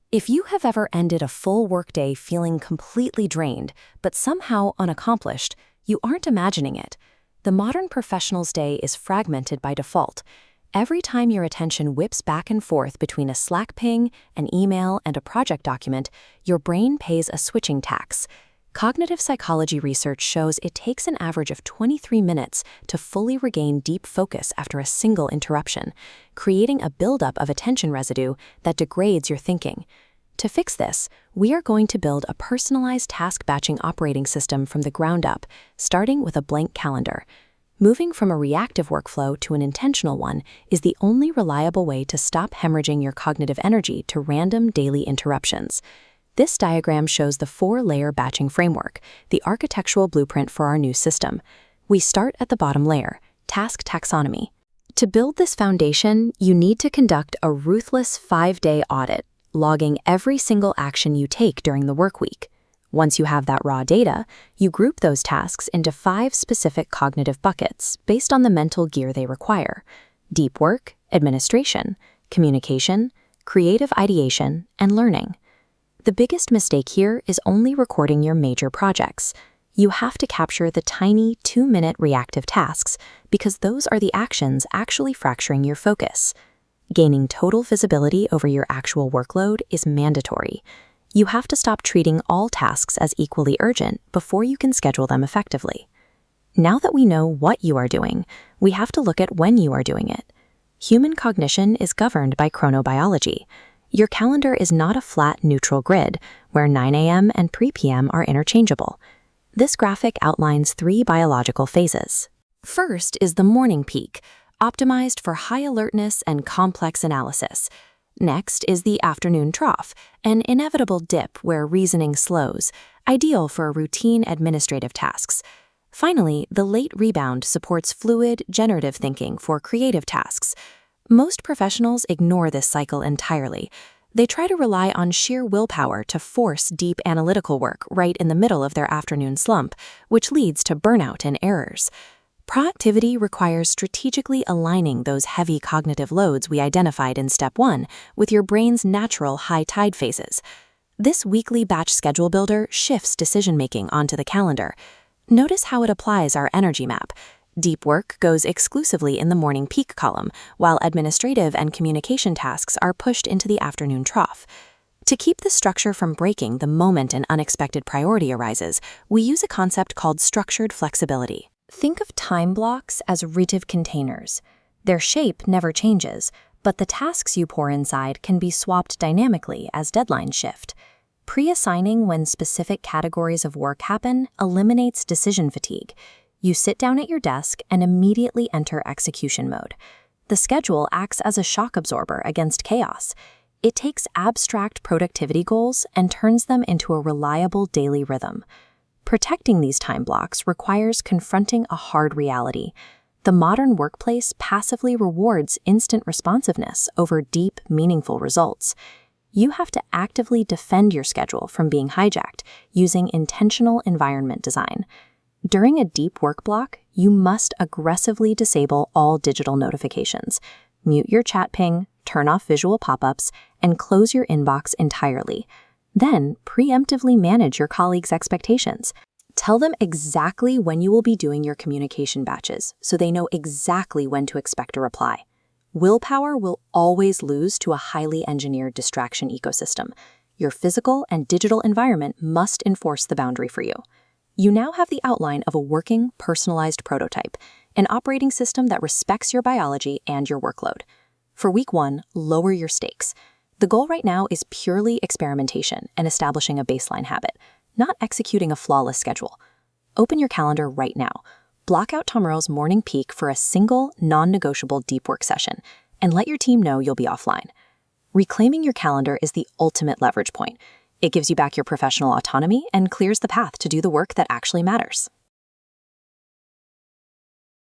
If you have ever ended a full workday feeling completely drained, but somehow unaccomplished, you aren't imagining it. The modern professional's day is fragmented by default. Every time your attention whips back and forth between a Slack ping, an email, and a project document, your brain pays a switching tax. Cognitive psychology research shows it takes an average of 23 minutes to fully regain deep focus after a single interruption, creating a buildup of attention residue that degrades your thinking. To fix this, we are going to build a personalized task batching operating system from the ground up, starting with a blank calendar. Moving from a reactive workflow to an intentional one is the only reliable way to stop hemorrhaging your cognitive energy to random daily interruptions. This diagram shows the 4-layer batching framework, the architectural blueprint for our new system. We start at the bottom layer, task taxonomy. To build this foundation, you need to conduct a ruthless 5-day audit, logging every single action you take during the work week. Once you have that raw data, you group those tasks into 5 specific cognitive buckets based on the mental gear they require: deep work, administration, communication, creative ideation, and learning. The biggest mistake here is only recording your major projects. You have to capture the tiny 2-minute reactive tasks because those are the actions actually fracturing your focus. Gaining total visibility over your actual workload is mandatory. You have to stop treating all tasks as equally urgent before you can schedule them effectively. Now that we know what you are doing, we have to look at when you are doing it. Human cognition is governed by chronobiology. Your calendar is not a flat, neutral grid where 9 a.m. and 3 p.m. are interchangeable. This graphic outlines 3 biological phases. First is the morning peak, optimized for high alertness and complex analysis. Next is the afternoon trough, an inevitable dip where reasoning slows, ideal for routine administrative tasks. Finally, the late rebound supports fluid, generative thinking for creative tasks. Most professionals ignore this cycle entirely. They try to rely on sheer willpower to force deep analytical work right in the middle of their afternoon slump, which leads to burnout and errors. Proactivity requires strategically aligning those heavy cognitive loads we identified in Step 1 with your brain's natural high tide phases. This weekly batch schedule builder shifts decision-making onto the calendar. Notice how it applies our energy map. Deep work goes exclusively in the morning peak column, while administrative and communication tasks are pushed into the afternoon trough. To keep the structure from breaking the moment an unexpected priority arises, we use a concept called structured flexibility. Think of time blocks as retive containers. Their shape never changes, but the tasks you pour inside can be swapped dynamically as deadlines shift. Pre-assigning when specific categories of work happen eliminates decision fatigue. You sit down at your desk and immediately enter execution mode. The schedule acts as a shock absorber against chaos. It takes abstract productivity goals and turns them into a reliable daily rhythm. Protecting these time blocks requires confronting a hard reality. The modern workplace passively rewards instant responsiveness over deep, meaningful results. You have to actively defend your schedule from being hijacked using intentional environment design. During a deep work block, you must aggressively disable all digital notifications, mute your chat ping, turn off visual pop-ups, and close your inbox entirely. Then, preemptively manage your colleagues' expectations. Tell them exactly when you will be doing your communication batches so they know exactly when to expect a reply. Willpower will always lose to a highly engineered distraction ecosystem. Your physical and digital environment must enforce the boundary for you. You now have the outline of a working, personalized prototype, an operating system that respects your biology and your workload. For week 1, lower your stakes. The goal right now is purely experimentation and establishing a baseline habit, not executing a flawless schedule. Open your calendar right now. Block out tomorrow's morning peak for a single, non-negotiable deep work session, and let your team know you'll be offline. Reclaiming your calendar is the ultimate leverage point. It gives you back your professional autonomy and clears the path to do the work that actually matters.